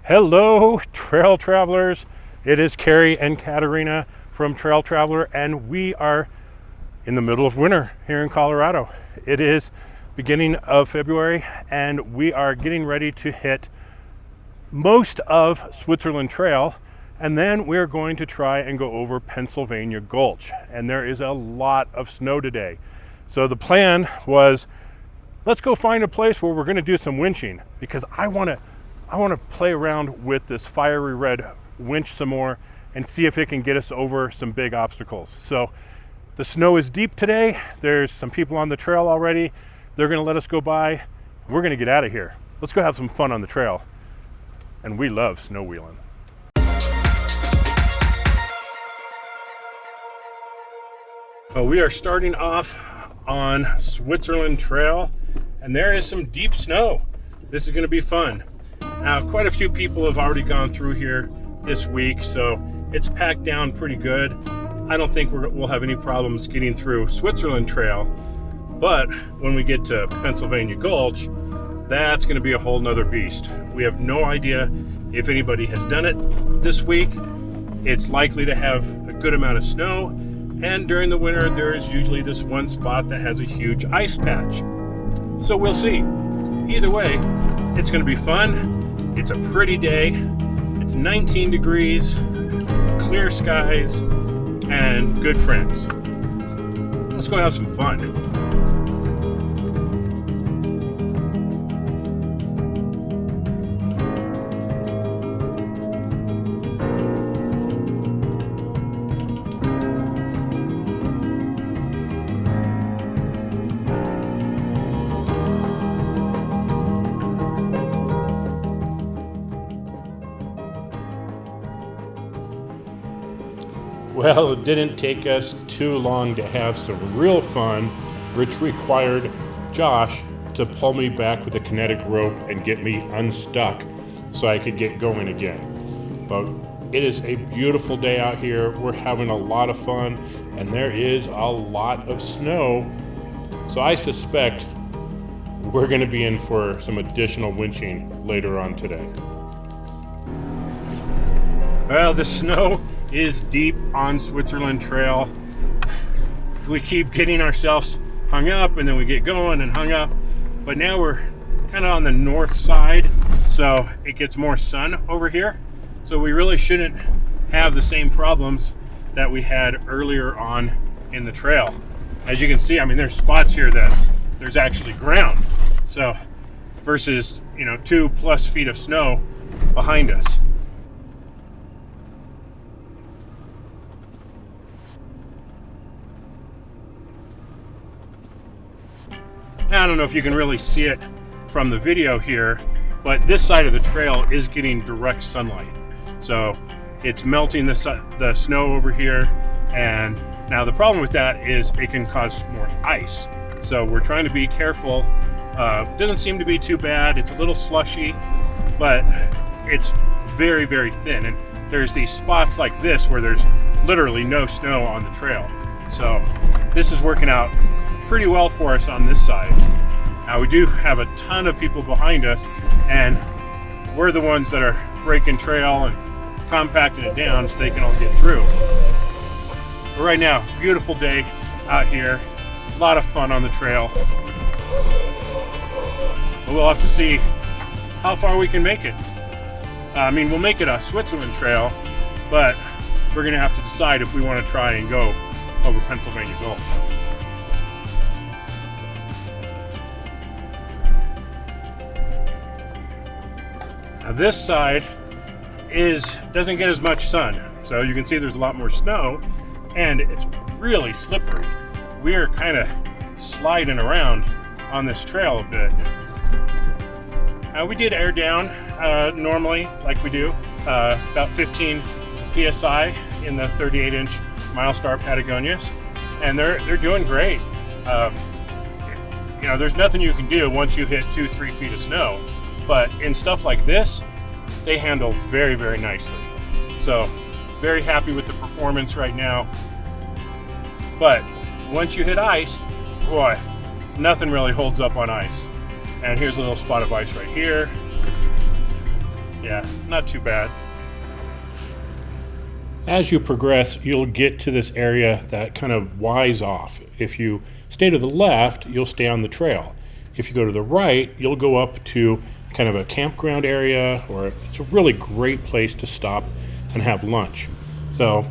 Hello, trail travelers. It is Carrie and Katerina from Trail Traveler, and we are in the middle of winter here in Colorado. It is beginning of February, and we are getting ready to hit most of Switzerland Trail, and then we're going to try and go over Pennsylvania Gulch. And there is a lot of snow today. So the plan was, let's go find a place where we're going to do some winching, because I want to play around with this fiery red winch some more and see if it can get us over some big obstacles. So the snow is deep today. There's some people on the trail already. They're going to let us go by. We're going to get out of here. Let's go have some fun on the trail. And we love snow wheeling. Well, we are starting off on Switzerland Trail, and there is some deep snow. This is going to be fun. Now, quite a few people have already gone through here this week, so it's packed down pretty good. I don't think we'll have any problems getting through Switzerland Trail, but when we get to Pennsylvania Gulch, that's going to be a whole nother beast. We have no idea if anybody has done it this week. It's likely to have a good amount of snow, and during the winter, there is usually this one spot that has a huge ice patch. So we'll see. Either way, it's going to be fun. It's a pretty day. It's 19 degrees, clear skies, and good friends. Let's go have some fun. Well, it didn't take us too long to have some real fun, which required Josh to pull me back with a kinetic rope and get me unstuck so I could get going again. But it is a beautiful day out here. We're having a lot of fun, and there is a lot of snow. So I suspect we're going to be in for some additional winching later on today. Well, the snow is deep on Switzerland Trail. We keep getting ourselves hung up, and then we get going and hung up. But now we're kind of on the north side, so it gets more sun over here. So we really shouldn't have the same problems that we had earlier on in the trail. As you can see, I mean, there's spots here that there's actually ground. So versus, 2+ feet of snow behind us. I don't know if you can really see it from the video here, but this side of the trail is getting direct sunlight. So it's melting the snow over here. And now the problem with that is it can cause more ice. So we're trying to be careful. It doesn't seem to be too bad. It's a little slushy, but it's very, very thin. And there's these spots like this where there's literally no snow on the trail. So this is working out pretty well for us on this side. Now we do have a ton of people behind us, and we're the ones that are breaking trail and compacting it down so they can all get through. But right now, beautiful day out here, a lot of fun on the trail. But we'll have to see how far we can make it. We'll make it a Switzerland Trail, but we're gonna have to decide if we want to try and go over Pennsylvania Gulch. Now this side doesn't get as much sun, so you can see there's a lot more snow, and it's really slippery. We are kind of sliding around on this trail a bit. We did air down normally, like we do, about 15 psi in the 38-inch Milestar Patagonias, and they're doing great. There's nothing you can do once you hit 2-3 feet of snow. But in stuff like this, they handle very, very nicely. So very happy with the performance right now. But once you hit ice, boy, nothing really holds up on ice. And here's a little spot of ice right here. Yeah, not too bad. As you progress, you'll get to this area that kind of Y's off. If you stay to the left, you'll stay on the trail. If you go to the right, you'll go up to kind of a campground area, or it's a really great place to stop and have lunch. So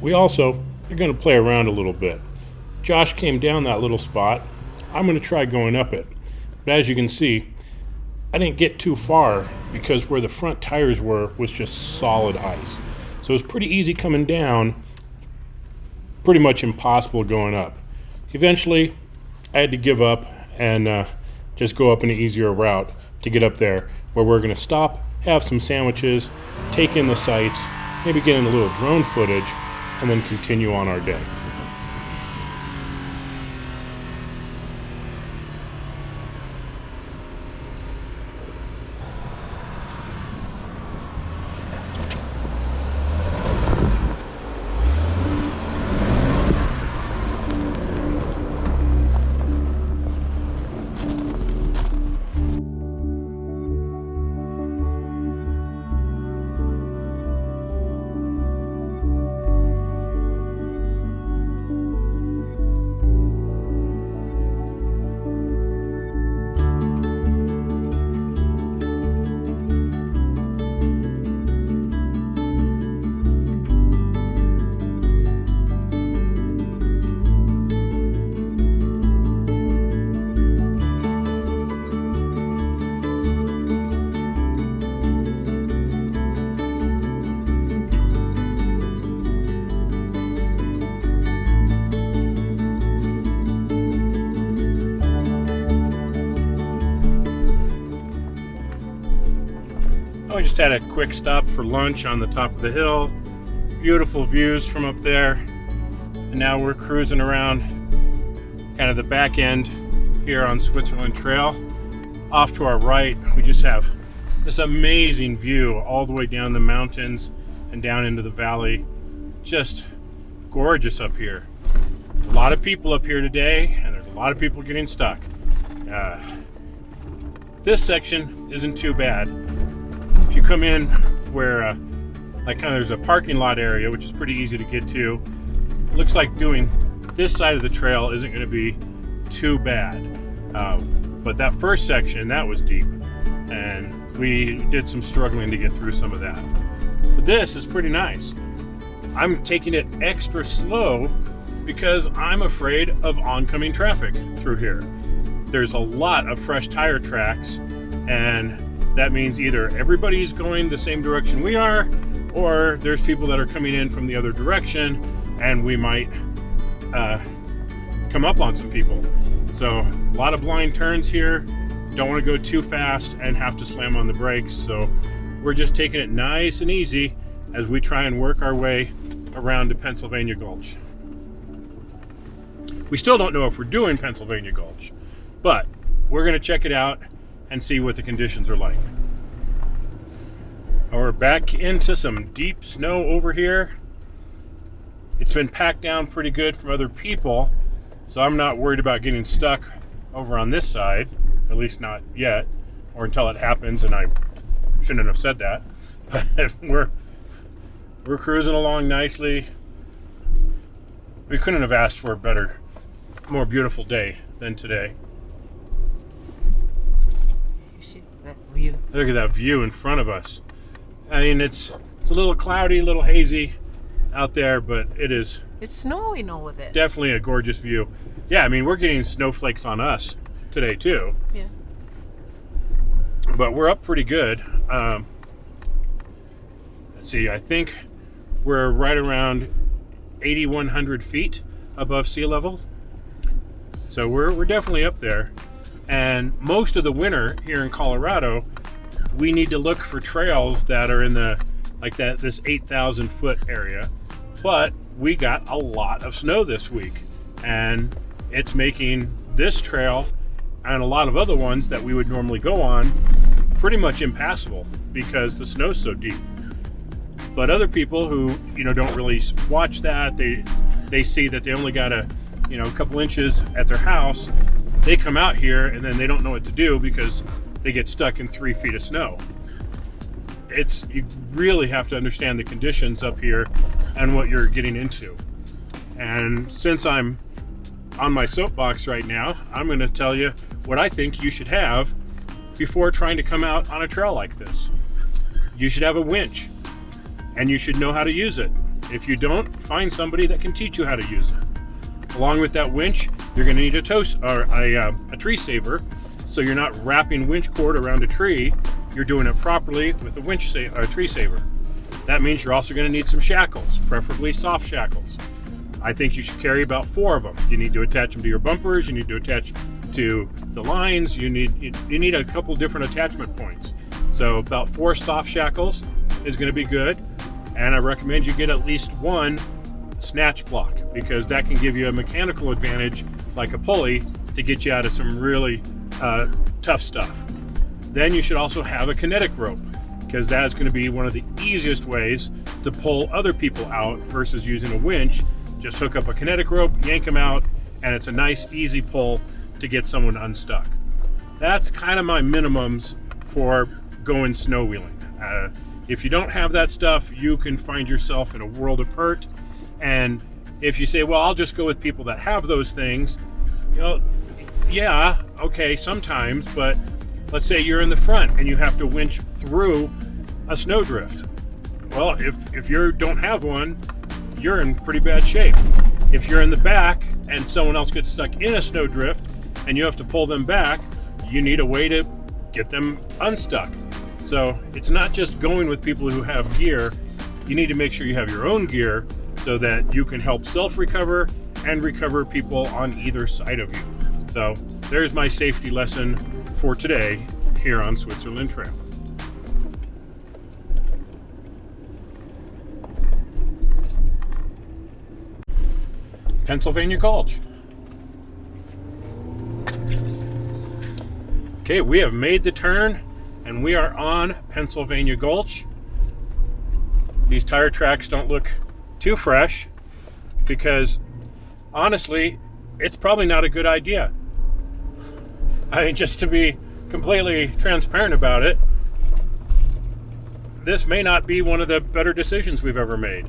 we also are going to play around a little bit. Josh came down that little spot. I'm going to try going up it. But as you can see, I didn't get too far because where the front tires were was just solid ice. So it was pretty easy coming down, pretty much impossible going up. Eventually, I had to give up and just go up an easier route to get up there, where we're going to stop, have some sandwiches, take in the sights, maybe get in a little drone footage, and then continue on our day. We just had a quick stop for lunch on the top of the hill. Beautiful views from up there. And now we're cruising around kind of the back end here on Switzerland Trail. Off to our right, we just have this amazing view all the way down the mountains and down into the valley. Just gorgeous up here. A lot of people up here today, and there's a lot of people getting stuck. This section isn't too bad. If you come in where like kind of there's a parking lot area, which is pretty easy to get to, it looks like doing this side of the trail isn't going to be too bad. But that first section, that was deep, and we did some struggling to get through some of that. But this is pretty nice. I'm taking it extra slow because I'm afraid of oncoming traffic through here. There's a lot of fresh tire tracks, and that means either everybody's going the same direction we are, or there's people that are coming in from the other direction, and we might come up on some people. So a lot of blind turns here. Don't want to go too fast and have to slam on the brakes. So we're just taking it nice and easy as we try and work our way around to Pennsylvania Gulch. We still don't know if we're doing Pennsylvania Gulch, but we're going to check it out and see what the conditions are like. We're back into some deep snow over here. It's been packed down pretty good from other people, so I'm not worried about getting stuck over on this side, at least not yet, or until it happens, and I shouldn't have said that. But we're cruising along nicely. We couldn't have asked for a better, more beautiful day than today. View. Look at that view in front of us. I mean, it's a little cloudy, a little hazy out there, but it's snowing over there. Definitely a gorgeous view. Yeah, I mean, we're getting snowflakes on us today too. Yeah. But we're up pretty good. Let's see, I think we're right around 8,100 feet above sea level. So we're definitely up there. And most of the winter here in Colorado, we need to look for trails that are in this 8,000 foot area. But we got a lot of snow this week, and it's making this trail and a lot of other ones that we would normally go on pretty much impassable because the snow's so deep. But other people who don't really watch that, they see that they only got a couple inches at their house. They come out here and then they don't know what to do because they get stuck in 3 feet of snow. you really have to understand the conditions up here and what you're getting into. And since I'm on my soapbox right now, I'm going to tell you what I think you should have before trying to come out on a trail like this. You should have a winch, and you should know how to use it. If you don't, find somebody that can teach you how to use it. Along with that winch, you're going to need a tree saver, so you're not wrapping winch cord around a tree. You're doing it properly with a tree saver. That means you're also going to need some shackles, preferably soft shackles. I think you should carry about 4 of them. You need to attach them to your bumpers. You need to attach to the lines. You need a couple different attachment points. So about 4 soft shackles is going to be good. And I recommend you get at least 1 snatch block, because that can give you a mechanical advantage like a pulley to get you out of some really tough stuff. Then you should also have a kinetic rope, because that is going to be one of the easiest ways to pull other people out versus using a winch. Just hook up a kinetic rope, yank them out, and it's a nice easy pull to get someone unstuck. That's kind of my minimums for going snow wheeling. If you don't have that stuff, you can find yourself in a world of hurt. And if you say, well, I'll just go with people that have those things, yeah, okay, sometimes, but let's say you're in the front and you have to winch through a snowdrift. Well, if you don't have one, you're in pretty bad shape. If you're in the back and someone else gets stuck in a snowdrift and you have to pull them back, you need a way to get them unstuck. So it's not just going with people who have gear. You need to make sure you have your own gear so that you can help self-recover and recover people on either side of you. So there's my safety lesson for today here on Switzerland Trail. Pennsylvania Gulch. Okay, we have made the turn and we are on Pennsylvania Gulch. These tire tracks don't look too fresh because honestly, it's probably not a good idea. I mean, just to be completely transparent about it, this may not be one of the better decisions we've ever made.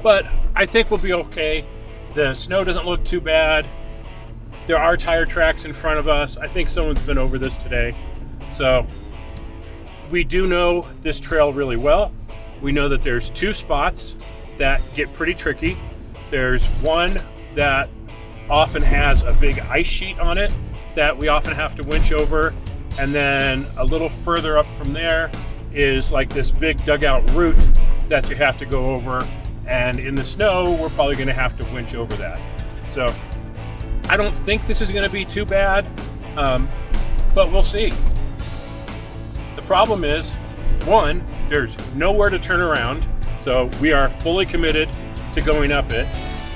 But I think we'll be okay. The snow doesn't look too bad. There are tire tracks in front of us. I think someone's been over this today. So we do know this trail really well. We know that there's 2 spots that get pretty tricky. There's one that often has a big ice sheet on it that we often have to winch over. And then a little further up from there is like this big dugout route that you have to go over. And in the snow, we're probably gonna have to winch over that. So I don't think this is gonna be too bad, but we'll see. The problem is, one, there's nowhere to turn around, so we are fully committed to going up it.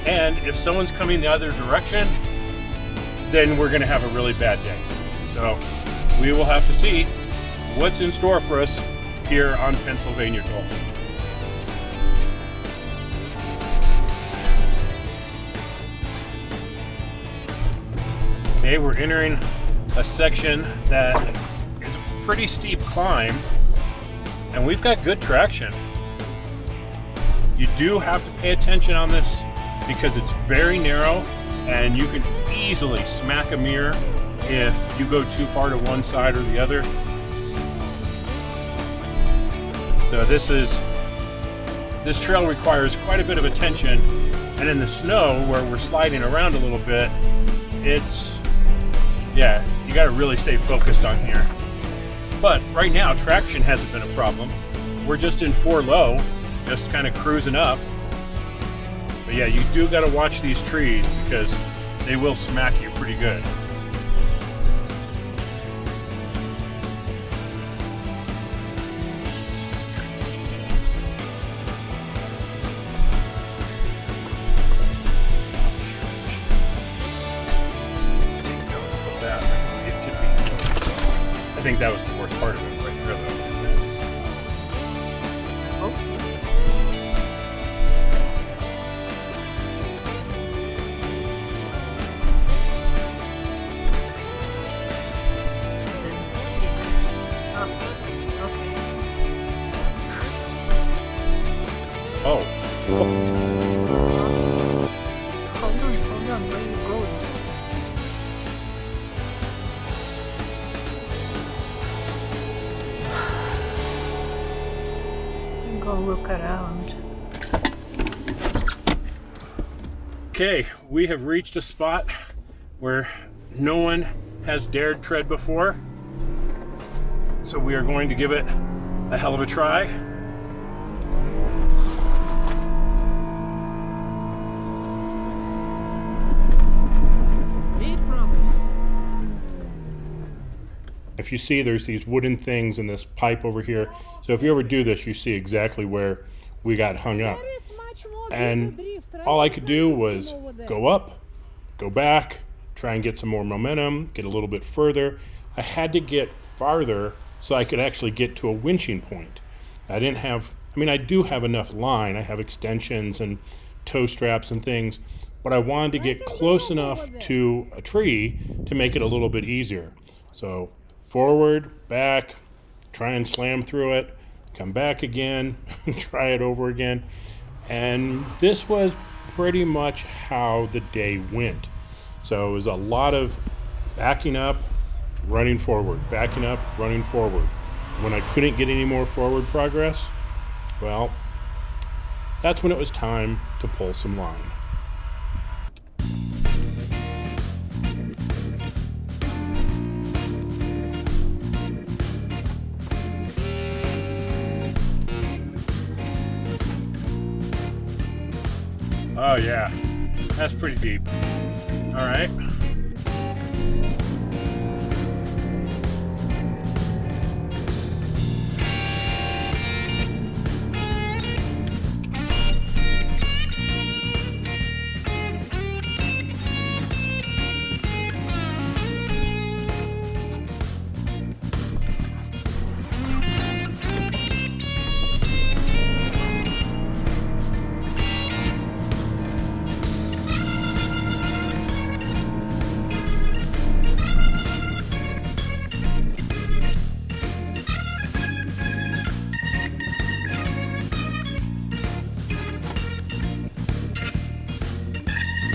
And if someone's coming the other direction, then we're gonna have a really bad day. So we will have to see what's in store for us here on Pennsylvania Gulch. Okay, we're entering a section that is a pretty steep climb, and we've got good traction. You do have to pay attention on this because it's very narrow and you can easily smack a mirror if you go too far to one side or the other. So this trail requires quite a bit of attention, and in the snow where we're sliding around a little bit, you got to really stay focused on here. But right now, traction hasn't been a problem. We're just in 4 low, just kind of cruising up. But yeah, you do got to watch these trees because they will smack you pretty good. I think that was the worst part of it right there, though. Oh. Oh. Hold on, where you going? I'm gonna look around. Okay, we have reached a spot where no one has dared tread before. So we are going to give it a hell of a try. Great progress. If you see, there's these wooden things in this pipe over here. So if you ever do this, you see exactly where we got hung up. And all I could do was go up, go back, try and get some more momentum, get a little bit further. I had to get farther so I could actually get to a winching point. I do have enough line. I have extensions and toe straps and things, but I wanted to get close enough to a tree to make it a little bit easier. So forward, back, try and slam through it, come back again, try it over again. And this was pretty much how the day went. So it was a lot of backing up, running forward, backing up, running forward. When I couldn't get any more forward progress, well, that's when it was time to pull some line. Oh yeah, that's pretty deep. All right.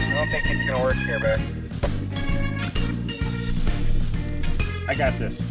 I don't think it's gonna work here, but I got this.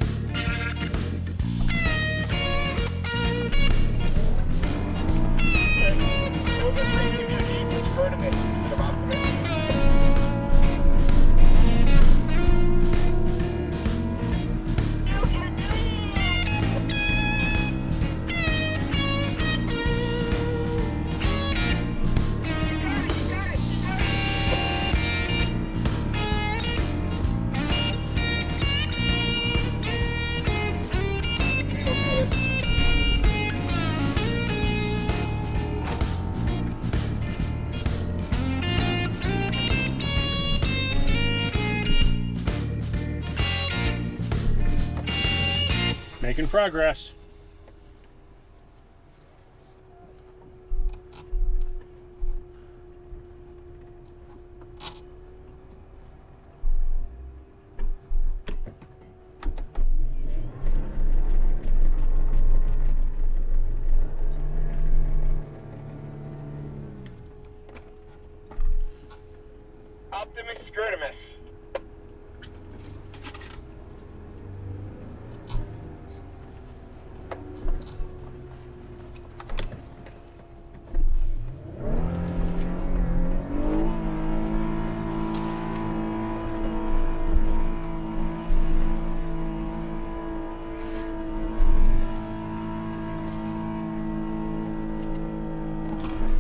Making progress. Optimus Scrotumus.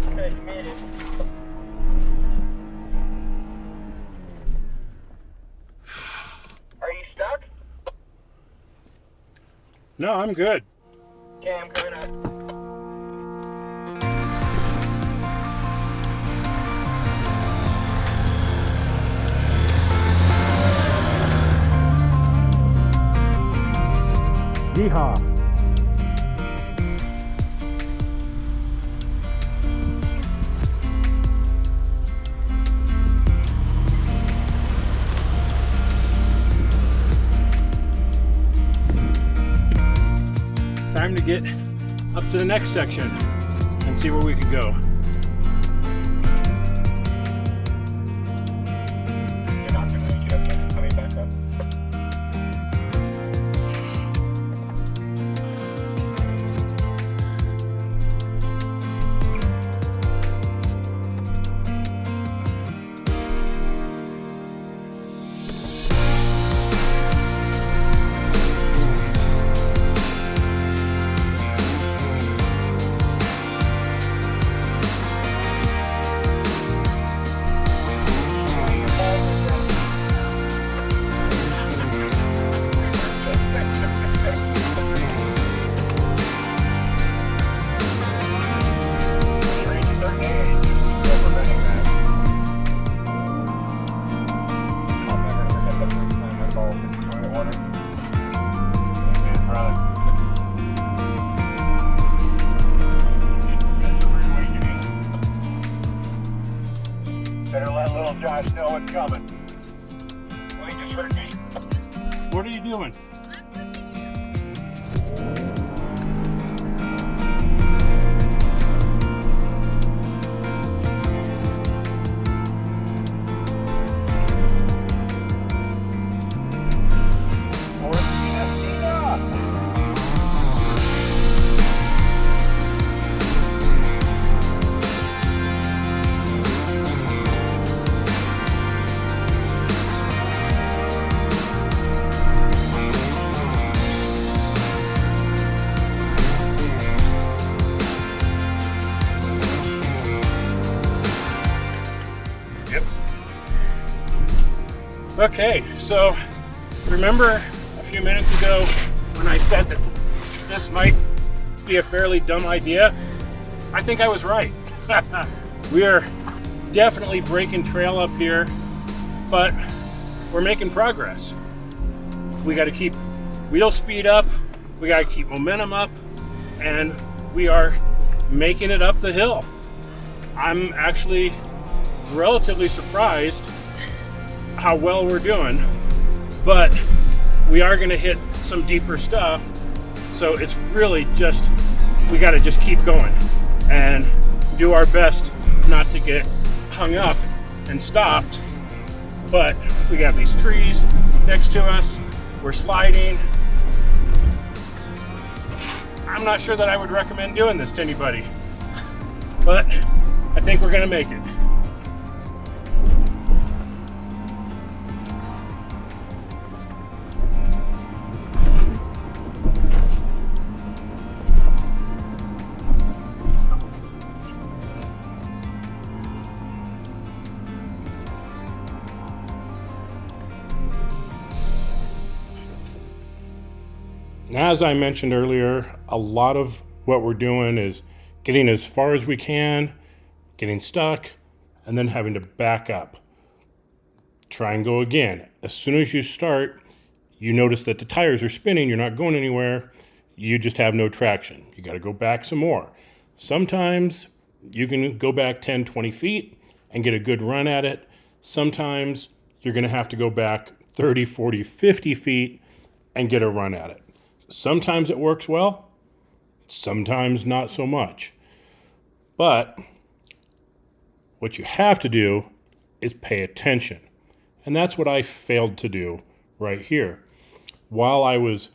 Okay, you made it. Are you stuck? No, I'm good. Okay, I'm coming up. Yeehaw. Time to get up to the next section. and see where we can go. You're not gonna make it up there. Coming back up. Better let little Josh know what's coming. Well, he just heard me. What are you doing? Okay, so remember a few minutes ago when I said that this might be a fairly dumb idea? I think I was right. We are definitely breaking trail up here, but we're making progress. We got to keep wheel speed up, we got to keep momentum up, and we are making it up the hill. I'm actually relatively surprised how well we're doing, but we are going to hit some deeper stuff, so it's really just, we got to just keep going and do our best not to get hung up and stopped. But we got these trees next to us, we're sliding. I'm not sure that I would recommend doing this to anybody, but I think we're going to make it. As I mentioned earlier, a lot of what we're doing is getting as far as we can, getting stuck, and then having to back up. Try and go again. As soon as you start, you notice that the tires are spinning, you're not going anywhere, you just have no traction. You got to go back some more. Sometimes you can go back 10, 20 feet and get a good run at it. Sometimes you're going to have to go back 30, 40, 50 feet and get a run at it. Sometimes it works well, sometimes not so much. But what you have to do is pay attention. And that's what I failed to do right here. While I was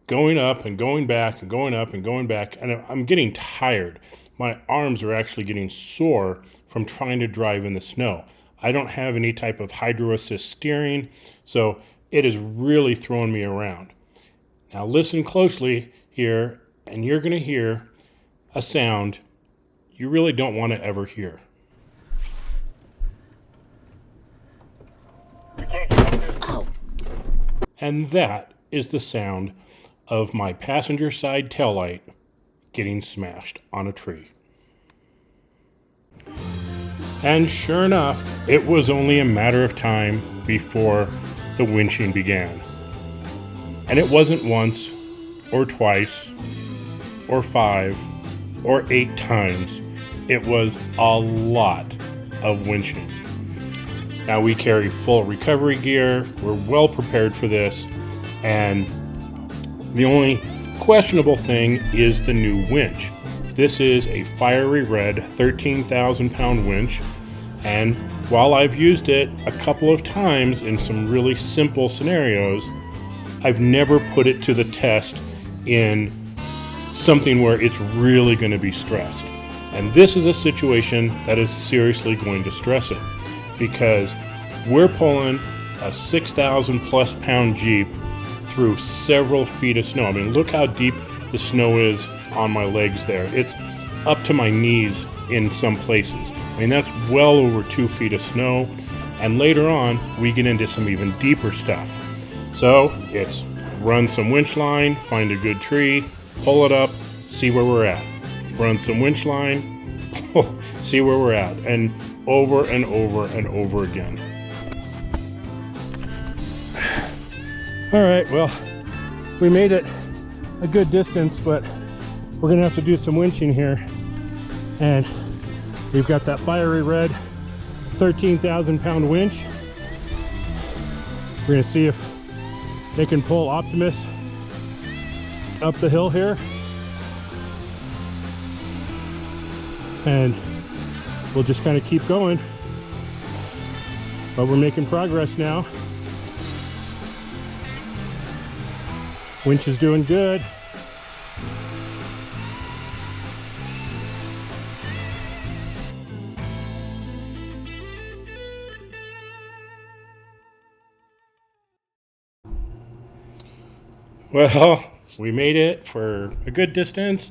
going up and going back and going up and going back, and I'm getting tired. My arms are actually getting sore from trying to drive in the snow. I don't have any type of hydro assist steering, so it is really throwing me around. Now listen closely here, and you're going to hear a sound you really don't want to ever hear. And that is the sound of my passenger side taillight getting smashed on a tree. And sure enough, it was only a matter of time before the winching began. And it wasn't once, or twice, or 5, or 8 times. It was a lot of winching. Now we carry full recovery gear, we're well prepared for this, and the only questionable thing is the new winch. This is a fiery red 13,000 pound winch, and while I've used it a couple of times in some really simple scenarios, I've never put it to the test in something where it's really going to be stressed. And this is a situation that is seriously going to stress it, because we're pulling a 6,000 plus pound Jeep through several feet of snow. I mean, look how deep the snow is on my legs there. It's up to my knees in some places. I mean, that's well over 2 feet of snow. And later on, we get into some even deeper stuff. So it's run some winch line, find a good tree, pull it up, see where we're at. Run some winch line, see where we're at, and over and over and over again. All right, well, we made it a good distance, but we're gonna have to do some winching here. And we've got that fiery red 13,000 pound winch. We're gonna see if they can pull Optimus up the hill here. And we'll just kind of keep going. But we're making progress now. Winch is doing good. Well, we made it for a good distance,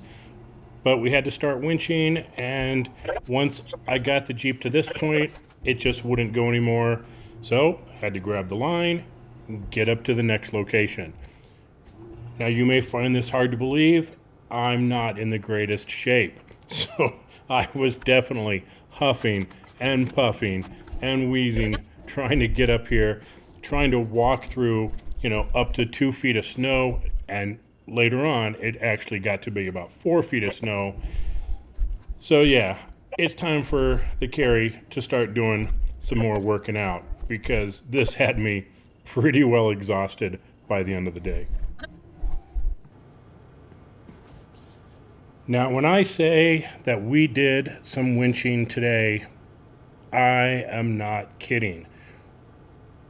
but we had to start winching, and once I got the Jeep to this point, it just wouldn't go anymore. So I had to grab the line and get up to the next location. Now, you may find this hard to believe. I'm not in the greatest shape. So I was definitely huffing and puffing and wheezing, trying to get up here, trying to walk through, up to 2 feet of snow. And later on, it actually got to be about 4 feet of snow. So yeah, it's time for the carry to start doing some more working out, because this had me pretty well exhausted by the end of the day. Now, when I say that we did some winching today, I am not kidding.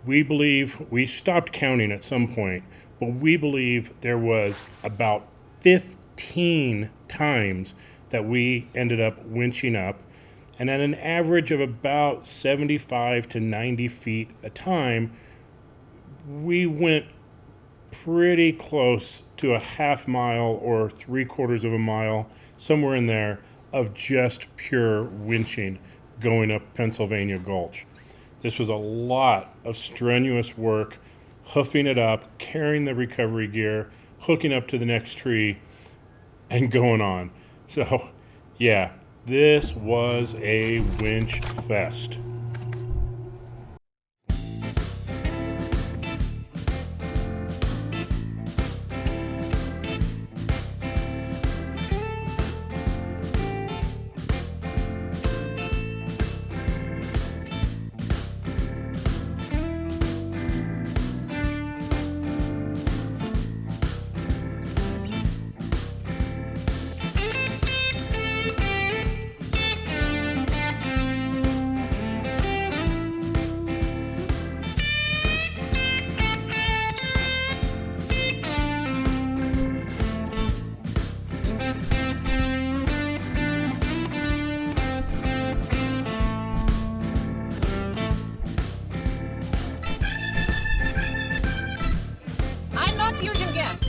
We stopped counting at some point, but we believe there was about 15 times that we ended up winching up, and at an average of about 75 to 90 feet a time, we went pretty close to a half mile or 3/4 of a mile, somewhere in there, of just pure winching going up Pennsylvania Gulch. This was a lot of strenuous work, hoofing it up, carrying the recovery gear, hooking up to the next tree, and going on. So, yeah, this was a winch fest. Using gas.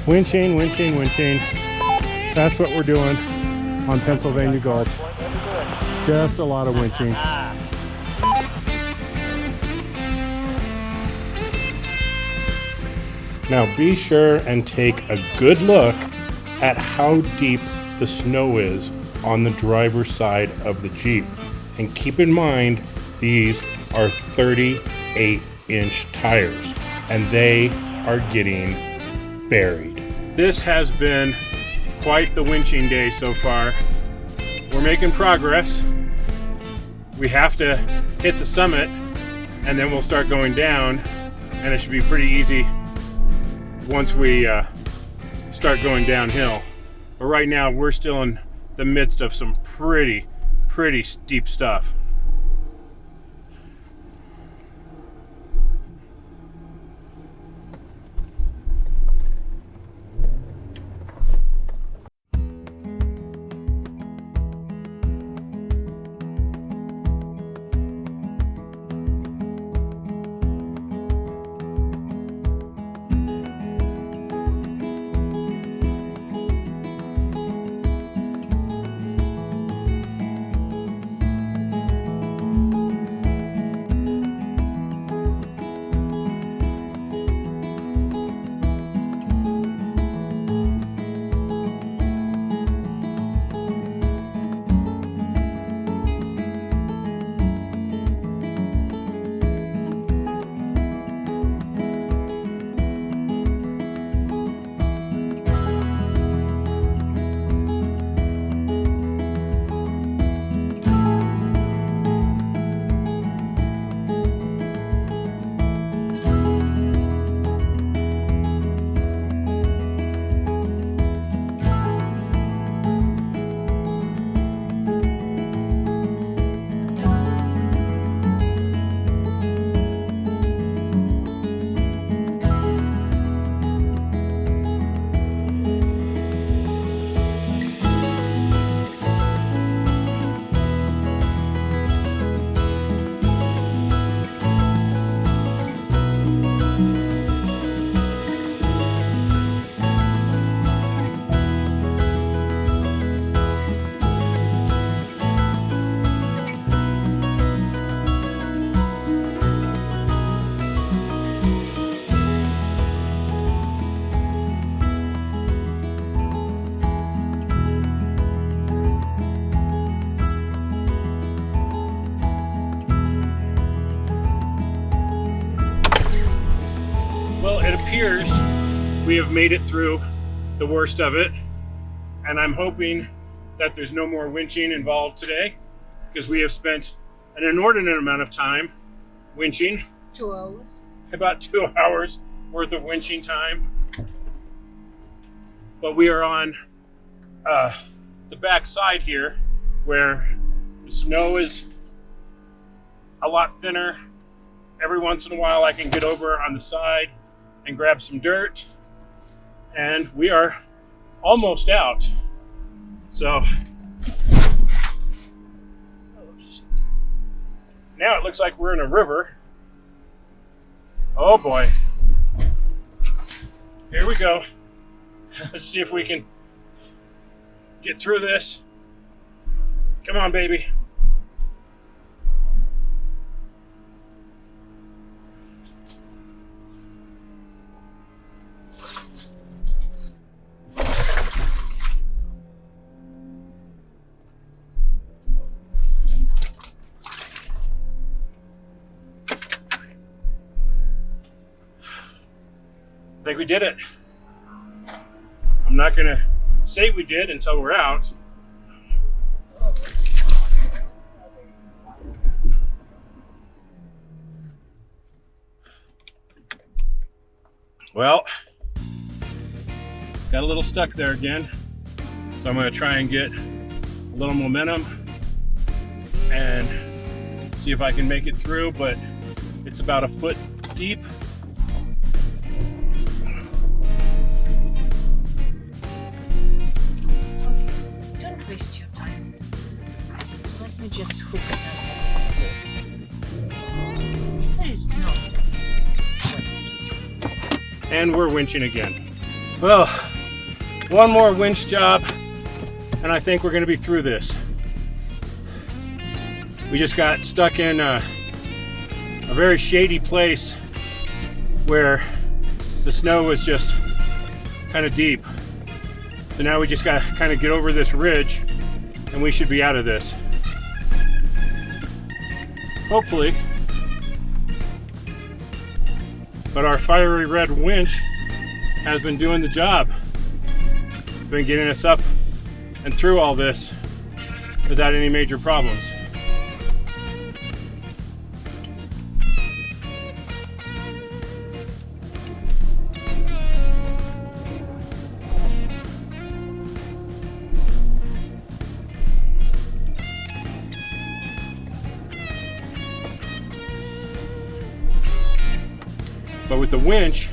Winching, winching, winching. That's what we're doing on Pennsylvania Gulch. Just a lot of winching. Now be sure and take a good look at how deep the snow is on the driver's side of the Jeep. And keep in mind, these are 38-inch tires, and they are getting buried. This has been quite the winching day so far. We're making progress. We have to hit the summit and then we'll start going down, and it should be pretty easy once we start going downhill. But right now we're still in the midst of some pretty steep stuff. Appears we have made it through the worst of it, and I'm hoping that there's no more winching involved today, because we have spent an inordinate amount of time winching. 2 hours. About 2 hours worth of winching time. But we are on the back side here, where the snow is a lot thinner. Every once in a while I can get over on the side and grab some dirt, and we are almost out. So now it looks like we're in a river. Oh boy. Here we go. Let's see if we can get through this. Come on, baby. I think we did it. I'm not gonna say we did until we're out. Well, got a little stuck there again. So I'm gonna try and get a little momentum and see if I can make it through, but it's about a foot deep. Waste your time. Let me just hook it up. There is no way. And we're winching again. Well, one more winch job, and I think we're going to be through this. We just got stuck in a very shady place where the snow was just kind of deep. So now we just got to kind of get over this ridge and we should be out of this. Hopefully. but our fiery red winch has been doing the job. It's been getting us up and through all this without any major problems. But with the winch,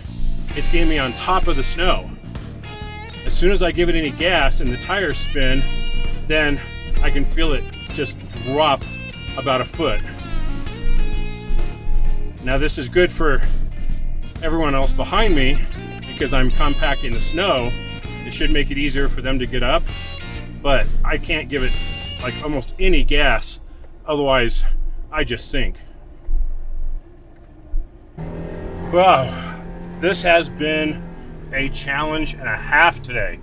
it's getting me on top of the snow. As soon as I give it any gas and the tires spin, then I can feel it just drop about a foot. Now this is good for everyone else behind me because I'm compacting the snow. It should make it easier for them to get up, but I can't give it like almost any gas, otherwise I just sink. Wow, this has been a challenge and a half today.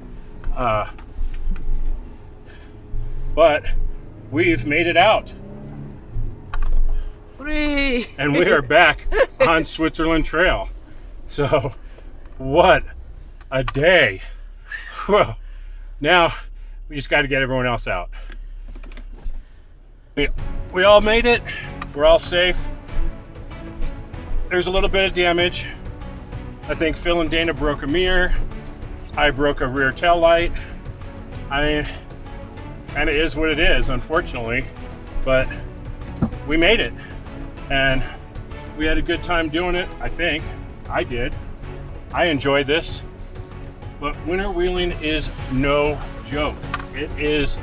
But we've made it out. Hooray! And we are back on Switzerland Trail. So, what a day. Well, now we just got to get everyone else out. We all made it. We're all safe. There's a little bit of damage. I think Phil and Dana broke a mirror. I broke a rear tail light. I mean, kind of is what it is, unfortunately, but we made it. And we had a good time doing it, I think. I did. I enjoyed this. But winter wheeling is no joke. It is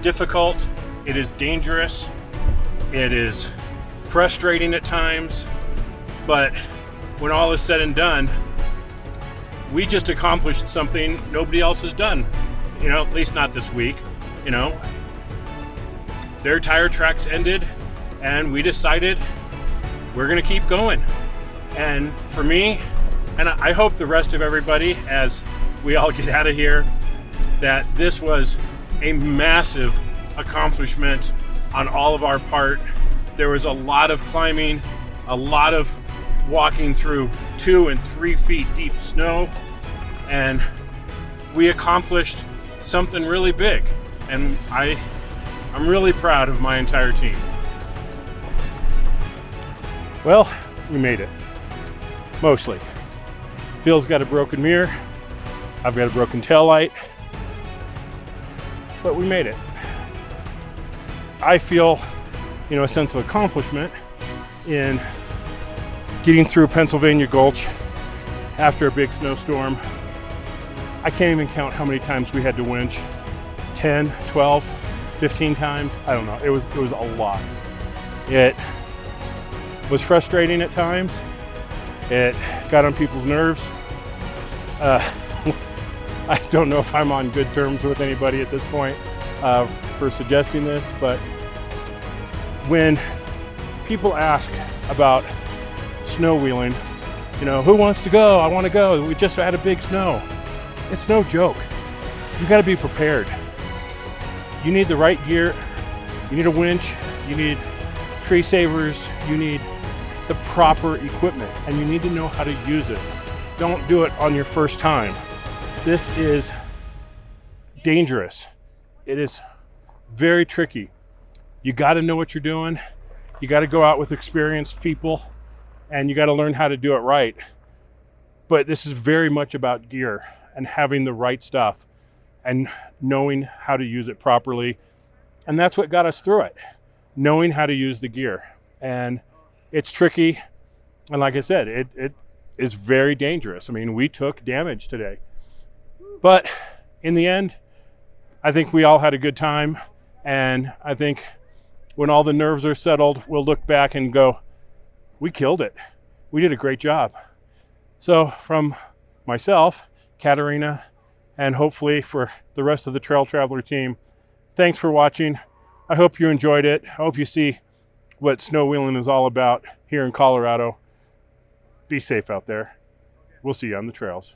difficult. It is dangerous. It is frustrating at times. But when all is said and done, we just accomplished something nobody else has done. You know, at least not this week. You know, their tire tracks ended and we decided we're gonna keep going. And for me, and I hope the rest of everybody, as we all get out of here, that this was a massive accomplishment on all of our part. There was a lot of climbing, a lot of walking through 2 and 3 feet deep snow, and we accomplished something really big. And I'm really proud of my entire team. Well, we made it. Mostly. Phil's got a broken mirror. I've got a broken taillight. But we made it. I feel, you know, a sense of accomplishment in getting through Pennsylvania Gulch after a big snowstorm. I can't even count how many times we had to winch. 10, 12, 15 times. I don't know. It was a lot. It was frustrating at times. It got on people's nerves. I don't know if I'm on good terms with anybody at this point for suggesting this, but when people ask about snow wheeling, you know, who wants to go? I want to go. We just had a big snow. It's no joke. You got to be prepared. You need the right gear. You need a winch. You need tree savers. You need the proper equipment, and you need to know how to use it. Don't do it on your first time. This is dangerous. It is very tricky. You got to know what you're doing. You got to go out with experienced people, and you got to learn how to do it right. But this is very much about gear and having the right stuff and knowing how to use it properly. And that's what got us through it, knowing how to use the gear. And it's tricky. And like I said, it is very dangerous. I mean, we took damage today. But in the end, I think we all had a good time. And I think when all the nerves are settled, we'll look back and go, we killed it. We did a great job. So from myself, Katarina, and hopefully for the rest of the Trail Traveler team, thanks for watching. I hope you enjoyed it. I hope you see what snow wheeling is all about here in Colorado. Be safe out there. We'll see you on the trails.